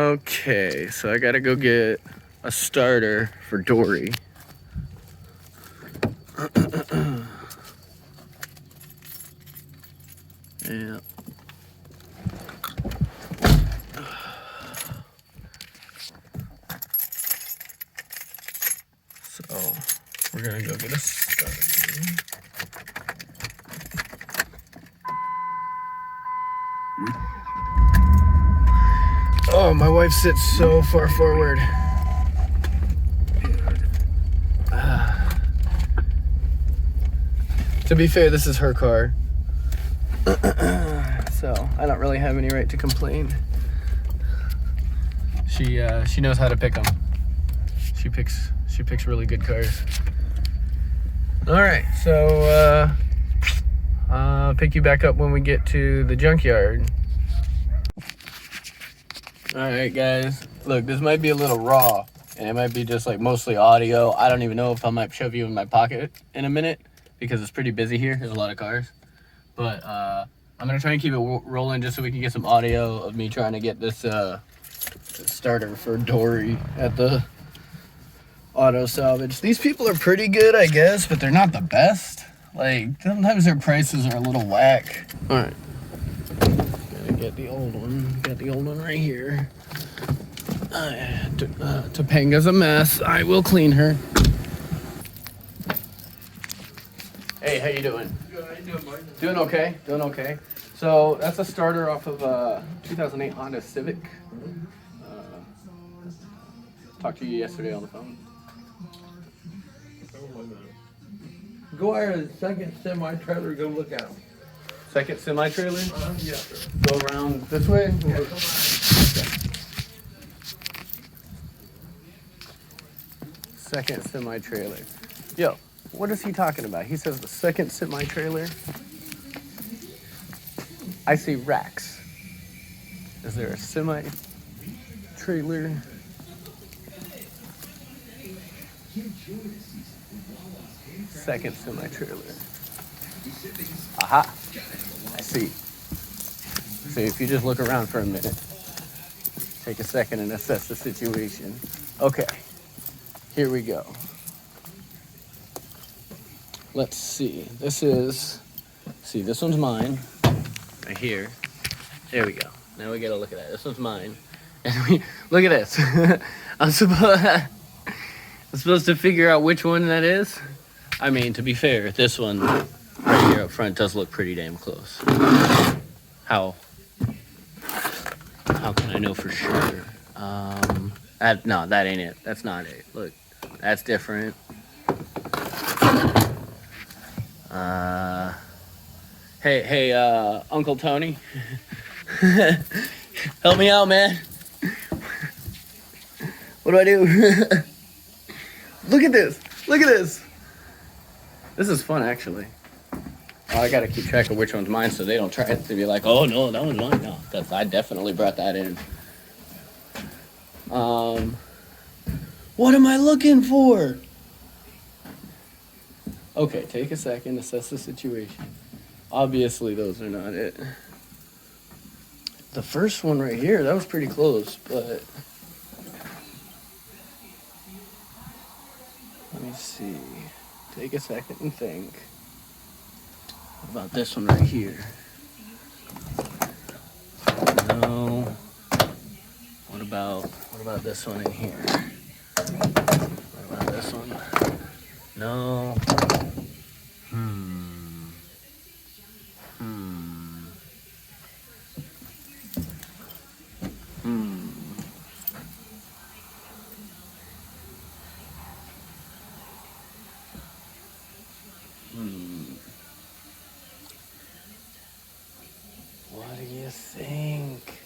Okay, so I gotta go get a starter for Dory. Yeah. So we're gonna go get a starter. Oh, my wife sits so far forward. To be fair, this is her car. So I don't really have any right to complain. She knows how to pick them. She picks really good cars. All right, so I'll pick you back up when we get to the junkyard. All right, guys. Look, this might be a little raw, and it might be just like mostly audio. I don't even know if I might shove you in my pocket in a minute because it's pretty busy here. There's a lot of cars, but I'm gonna try and keep it rolling just so we can get some audio of me trying to get this starter for Dory at the auto salvage. These people are pretty good, I guess, but they're not the best. Like, sometimes their prices are a little whack. All right. Get the old one. Got the old one right here. Topanga's a mess. I will clean her. Hey, how you doing? Good. How you doing, Mark? Doing okay. Doing okay. So that's a starter off of a 2008 Honda Civic. Talked to you yesterday on the phone. Go out a second semi-trailer, go look at them. Second semi-trailer? Yes, sir. Go around this way? Yeah, come Second semi-trailer. Yo, what is he talking about? He says the second semi-trailer. I see racks. Is there a semi-trailer? Second semi-trailer. Aha. I see. So if you just look around for a minute, take a second and assess the situation. Okay, here we go. Let's see. This one's mine, right here. There we go. Now we gotta look at that. This one's mine. And look at this. I'm supposed to figure out which one that is. I mean, to be fair, this one right here up front does look pretty damn close. How can I know for sure? No, that ain't it. That's not it. Look, that's different. Hey, Uncle Tony. Help me out, man. What do I do? Look at this. Look at this. This is fun, actually. Oh, I gotta keep track of which one's mine so they don't try to be like, oh no, that one's mine. No, I definitely brought that in. What am I looking for? Okay, take a second, assess the situation. Obviously, those are not it. The first one right here, that was pretty close, but let me see. Take a second and think. What about this one right here? No. What about this one in here? What about this one? No. What do you think?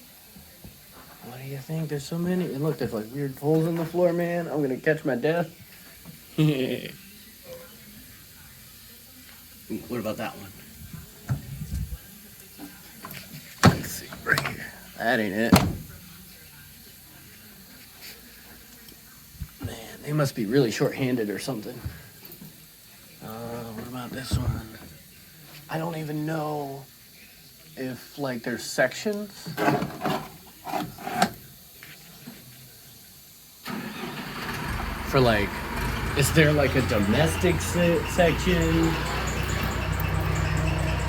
What do you think? There's so many. And look, there's like weird holes in the floor, man. I'm gonna catch my death. What about that one? Let's see, right here. That ain't it. Man, they must be really short-handed or something. What about this one? I don't even know if, like, there's sections. for like, is there like a domestic section?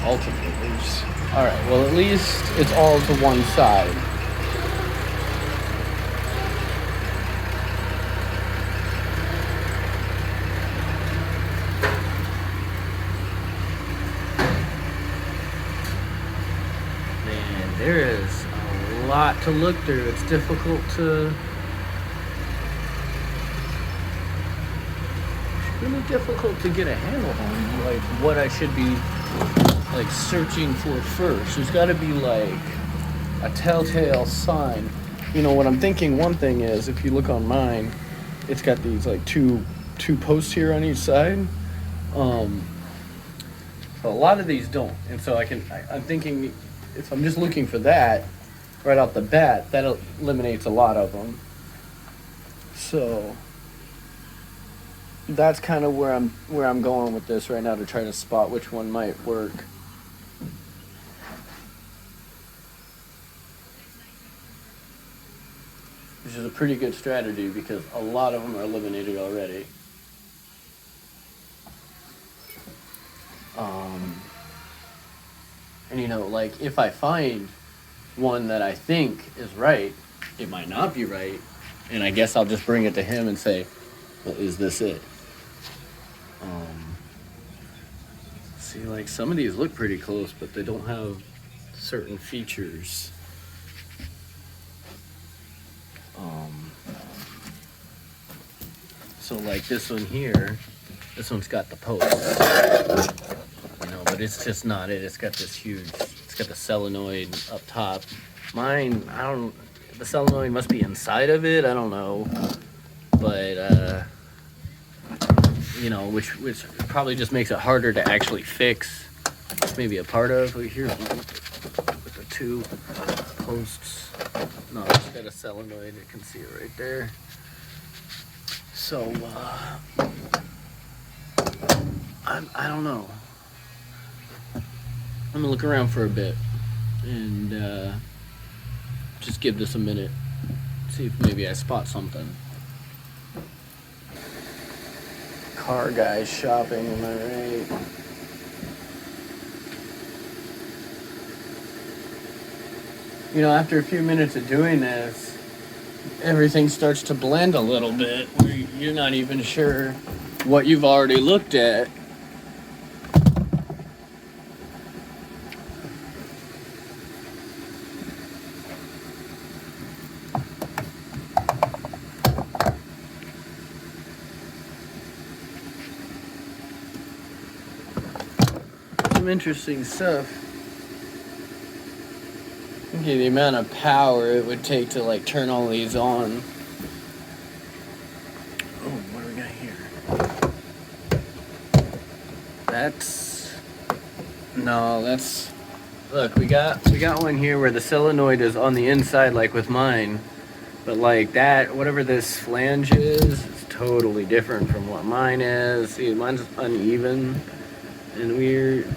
Alternators. All right, well, at least it's all to one side. Man, there is a lot to look through. It's difficult to... really difficult to get a handle on, like, what I should be, like, searching for first. There's got to be, like, a telltale sign. You know, what I'm thinking, one thing is, if you look on mine, it's got these, like, two posts here on each side. So a lot of these don't. And so I'm thinking, if I'm just looking for that, right off the bat, that eliminates a lot of them. So... that's kind of where I'm going with this right now, to try to spot which one might work. Which is a pretty good strategy because a lot of them are eliminated already. And you know, like, if I find one that I think is right, it might not be right, and I guess I'll just bring it to him and say, well, is this it? See, like, some of these look pretty close, but they don't have certain features. So like this one here, this one's got the post, you know, but it's just not it. It's got this huge, it's got the solenoid up top. Mine, the solenoid must be inside of it, I don't know, but you know, which probably just makes it harder to actually fix. Maybe a part of. Here's one with the two posts. No, it's got a solenoid. You can see it right there. So I don't know. I'm gonna look around for a bit and just give this a minute. See if maybe I spot something. Car guy shopping, am I right? You know, after a few minutes of doing this, everything starts to blend a little bit, where you're not even sure what you've already looked at. Some interesting stuff. Okay, the amount of power it would take to like turn all these on. Oh, what do we got here? Look, we got one here where the solenoid is on the inside, like with mine, but like that, whatever this flange is totally different from what mine is. See, mine's uneven and weird.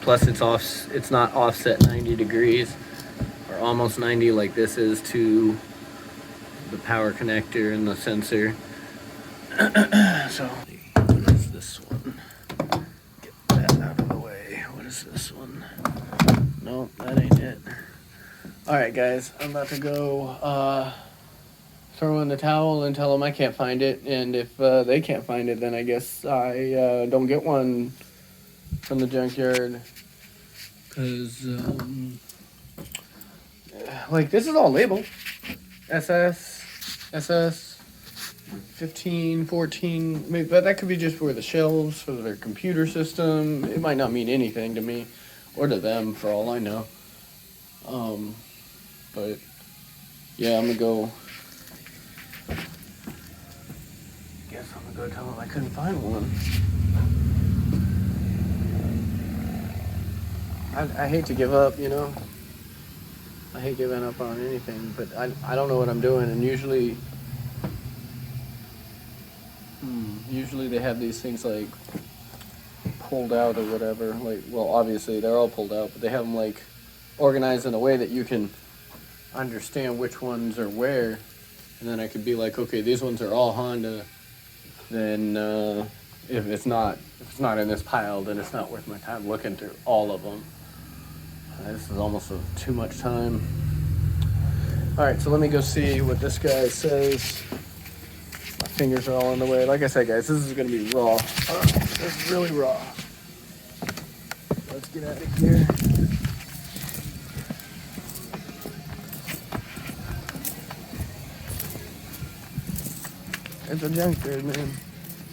Plus it's not offset 90 degrees or almost 90 like this is to the power connector and the sensor. So, what is this one? Get that out of the way. What is this one? Nope, that ain't it. Alright guys, I'm about to go throw in the towel and tell them I can't find it, and if they can't find it, then I guess I don't get one from the junkyard, because like this is all labeled SS 15, 14, maybe, but that could be just for the shelves for their computer system. It might not mean anything to me or to them for all I know. But yeah, I'm gonna go, guess I'm gonna go tell them I couldn't find one. I hate to give up, you know. I hate giving up on anything, but I don't know what I'm doing, and usually they have these things like pulled out or whatever. Like, well, obviously they're all pulled out, but they have them like organized in a way that you can understand which ones are where. and then I could be like, okay, these ones are all Honda. Then if it's not in this pile, then it's not worth my time looking through all of them. This is almost too much time. All right, so let me go see what this guy says. My fingers are all in the way. Like I said, guys, this is gonna be raw. This is really raw. Let's get out of here. It's a junkyard, man.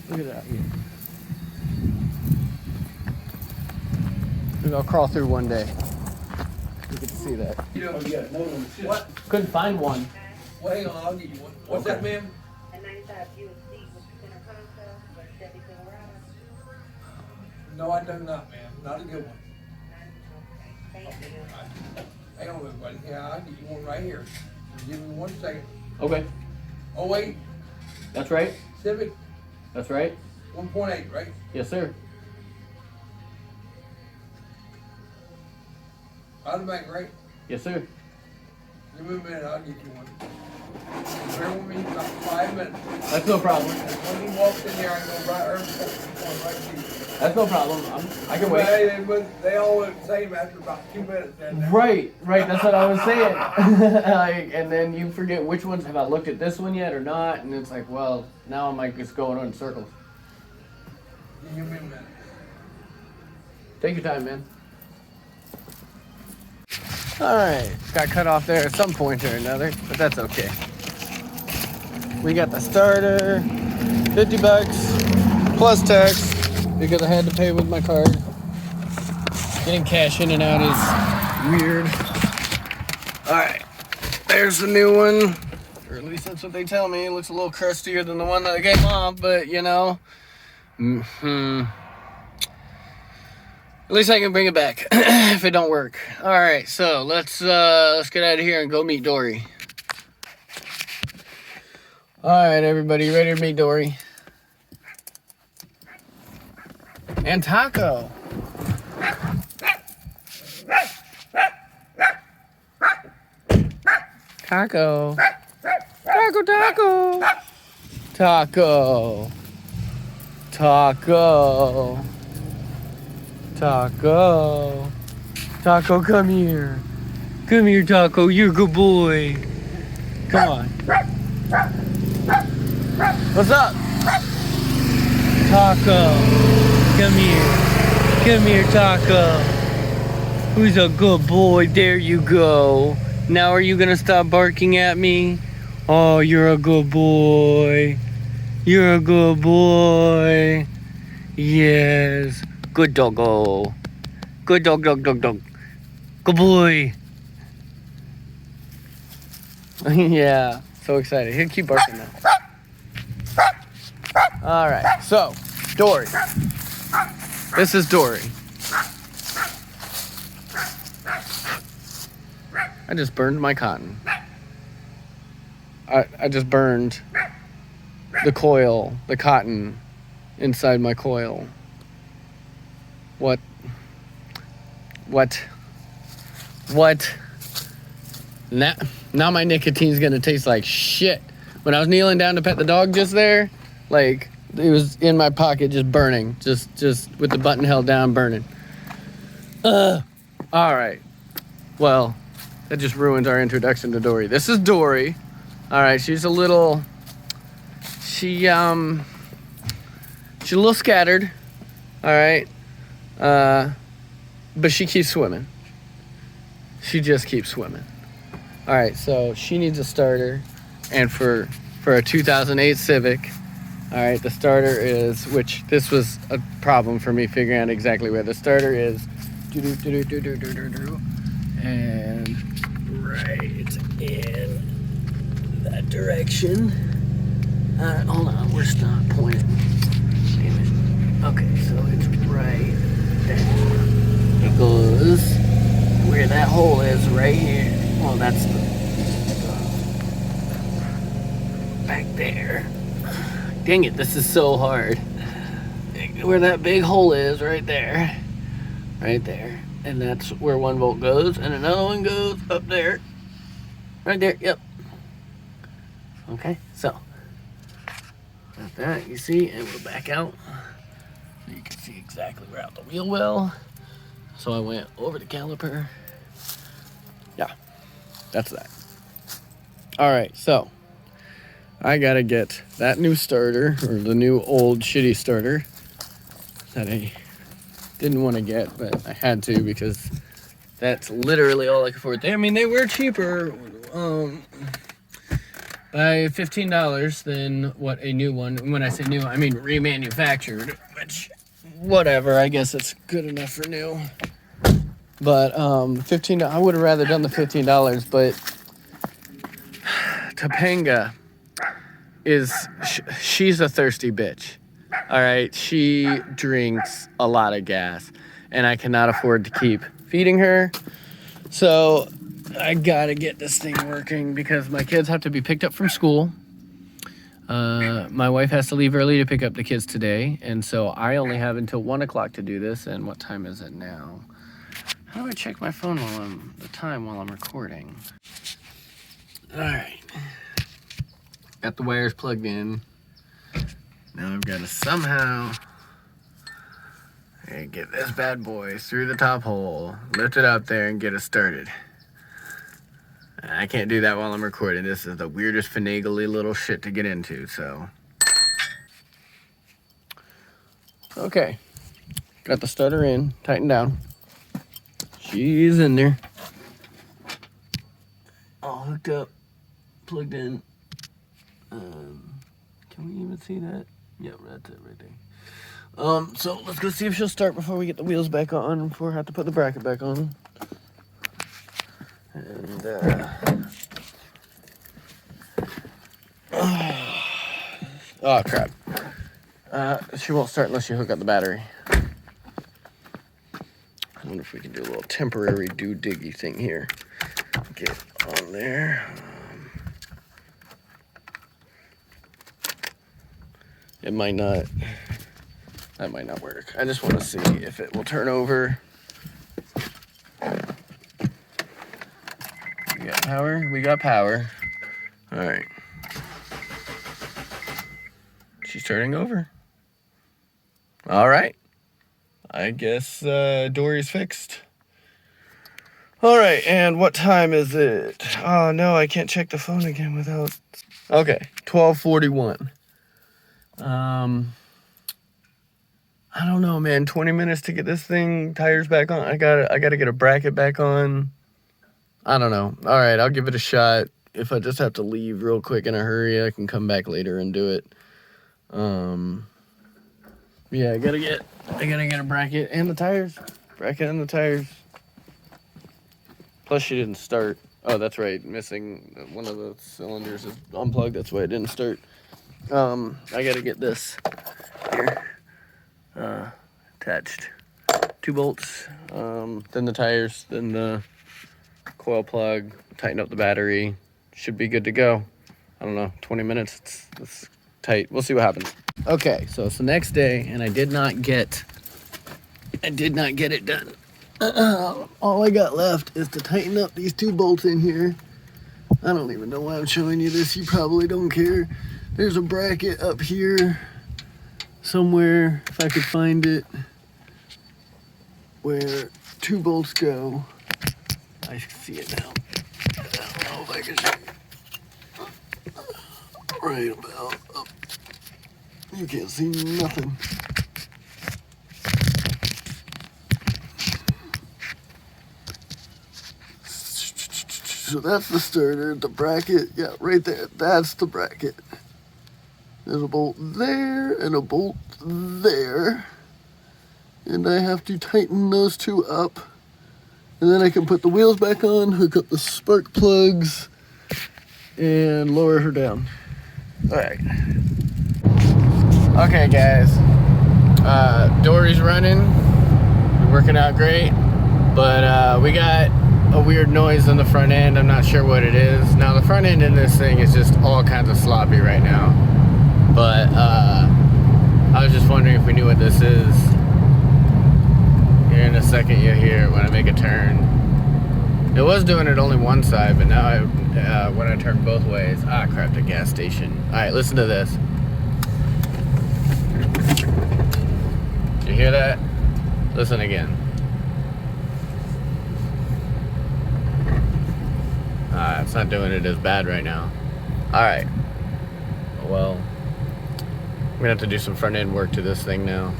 Look at that. Maybe I'll crawl through one day. You get to see that. You know, yeah, no one. What? Couldn't find one. Well, hang on, I'll give you one. What's that, ma'am? A 95 USD with the center console, but Chevy Silverado. No, I do not, ma'am. Not a good one. Thank you. Hang on, everybody. Yeah, I'll give you one right here. Give me 1 second. Okay. Oh, wait. That's right. Civic That's right. 1.8, right? Yes, sir. Automatic, right? Yes, sir. Give me a minute, I'll get you one. Bear with me about 5 minutes. That's no problem. And when he walks in there, I go right to you. That's no problem. I can wait. They all look the same after about 2 minutes. Right. That's what I was saying. Like, and then you forget which ones have I looked at this one yet or not, and it's like, well, now I'm like just going in circles. Give me a minute. Take your time, man. All right, got cut off there at some point or another, but that's okay. We got the starter, $50 plus tax because I had to pay with my card. Getting cash in and out is weird. All right, there's the new one, or at least that's what they tell me. It looks a little crustier than the one that I came off, but you know. At least I can bring it back if it don't work. All right, so let's get out of here and go meet Dory. All right, everybody, ready to meet Dory? And Taco. Taco. Taco. Taco. Taco. Taco. Taco, come here. Come here, Taco. You're a good boy. Come on. What's up? Taco. Come here. Come here, Taco. Who's a good boy? There you go. Now are you gonna stop barking at me? Oh, you're a good boy. You're a good boy. Yes. Good doggo. Good dog. Good boy. Yeah, so excited. He'll keep barking now. All right, so Dory. This is Dory. I just burned my cotton. I just burned the coil, the cotton inside my coil. What? Now my nicotine's gonna taste like shit. When I was kneeling down to pet the dog just there, like it was in my pocket just burning, just with the button held down burning. All right. Well, that just ruins our introduction to Dory. This is Dory. All right, she's a little scattered. All right. But she keeps swimming. She just keeps swimming. All right, so she needs a starter, and for a 2008 Civic, all right, the starter is, which this was a problem for me figuring out exactly where the starter is, and right in that direction. Hold on, we're not pointing. Damn it. Okay, so it's right there. It goes where that hole is, right here. Well, that's back there. Dang it, this is so hard. Where that big hole is, right there. Right there. And that's where 1 volt goes, and another one goes up there. Right there, yep. Okay, so got that, you see, and we're back out. So you can see exactly where out the wheel well. So I went over the caliper. Yeah, that's that. All right, so I gotta get that new starter, or the new old shitty starter that I didn't want to get, but I had to because that's literally all I could afford. I mean, they were cheaper by $15 than what a new one. When I say new, I mean remanufactured, which, whatever, I guess it's good enough for new. But $15, I would have rather done the $15, but Topanga she's a thirsty bitch. All right, she drinks a lot of gas, and I cannot afford to keep feeding her. So I gotta get this thing working because my kids have to be picked up from school. My wife has to leave early to pick up the kids today, and so I only have until 1 o'clock to do this. And what time is it now? How do I check my phone while I'm recording? All right. Got the wires plugged in. Now I've got to somehow get this bad boy through the top hole, lift it up there, and get it started. I can't do that while I'm recording. This is the weirdest finagly little shit to get into, so. Okay. Got the starter in, tightened down. She's in there. All hooked up, plugged in. Can we even see that? Yeah, that's it right there. So let's go see if she'll start before we get the wheels back on, before I have to put the bracket back on. And, oh crap. She won't start unless you hook up the battery. I wonder if we can do a little temporary do-diggy thing here. Get on there. It might not. That might not work. I just want to see if it will turn over. We got power. We got power. All right. She's turning over. All right. I guess Dory's fixed. All right, and what time is it? Oh, no, I can't check the phone again without... Okay, 12:41. I don't know, man. 20 minutes to get this thing, tires back on. I gotta get a bracket back on. I don't know. All right, I'll give it a shot. If I just have to leave real quick in a hurry, I can come back later and do it. Yeah, I gotta get a bracket and the tires. Bracket and the tires. Plus, she didn't start. Oh, that's right. Missing one of the cylinders is unplugged. That's why it didn't start. I gotta get this here attached. 2 bolts. Then the tires. Then the coil plug. Tighten up the battery. Should be good to go. I don't know. 20 minutes. It's tight. We'll see what happens. Okay, so it's the next day, and I did not get it done. All I got left is to tighten up these 2 bolts in here. I don't even know why I'm showing you this. You probably don't care. There's a bracket up here somewhere, if I could find it, where 2 bolts go. I see it now. I don't know if I can show you. Right about up. You can't see nothing. So that's the starter, the bracket, yeah, right there. That's the bracket. There's a bolt there and a bolt there. And I have to tighten those 2 up. And then I can put the wheels back on, hook up the spark plugs, and lower her down. All right. Okay, guys. Dory's running. We're working out great. But we got a weird noise on the front end. I'm not sure what it is. Now, the front end in this thing is just all kinds of sloppy right now. But I was just wondering if we knew what this is. Here in a second you'll hear it when I make a turn. It was doing it only one side, but now when I turn both ways. Ah, crap, the gas station. All right, listen to this. You hear that? Listen again. It's not doing it as bad right now. All right. Well, I'm gonna have to do some front end work to this thing now.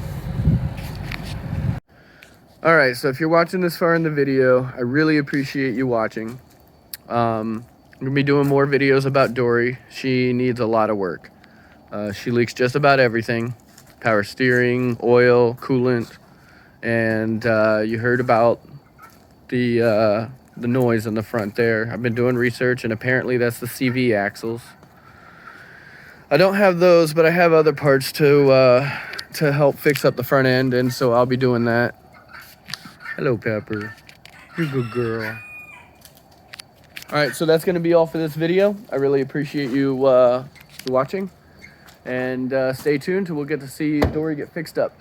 All right, so if you're watching this far in the video, I really appreciate you watching. I'm gonna be doing more videos about Dory. She needs a lot of work. She leaks just about everything: power steering, oil, coolant, and you heard about the noise in the front there. I've been doing research, and apparently that's the CV axles. I don't have those, but I have other parts to help fix up the front end, and so I'll be doing that. Hello, Pepper. You're a good girl. All right, so that's going to be all for this video. I really appreciate you watching, and stay tuned till we'll get to see Dory get fixed up.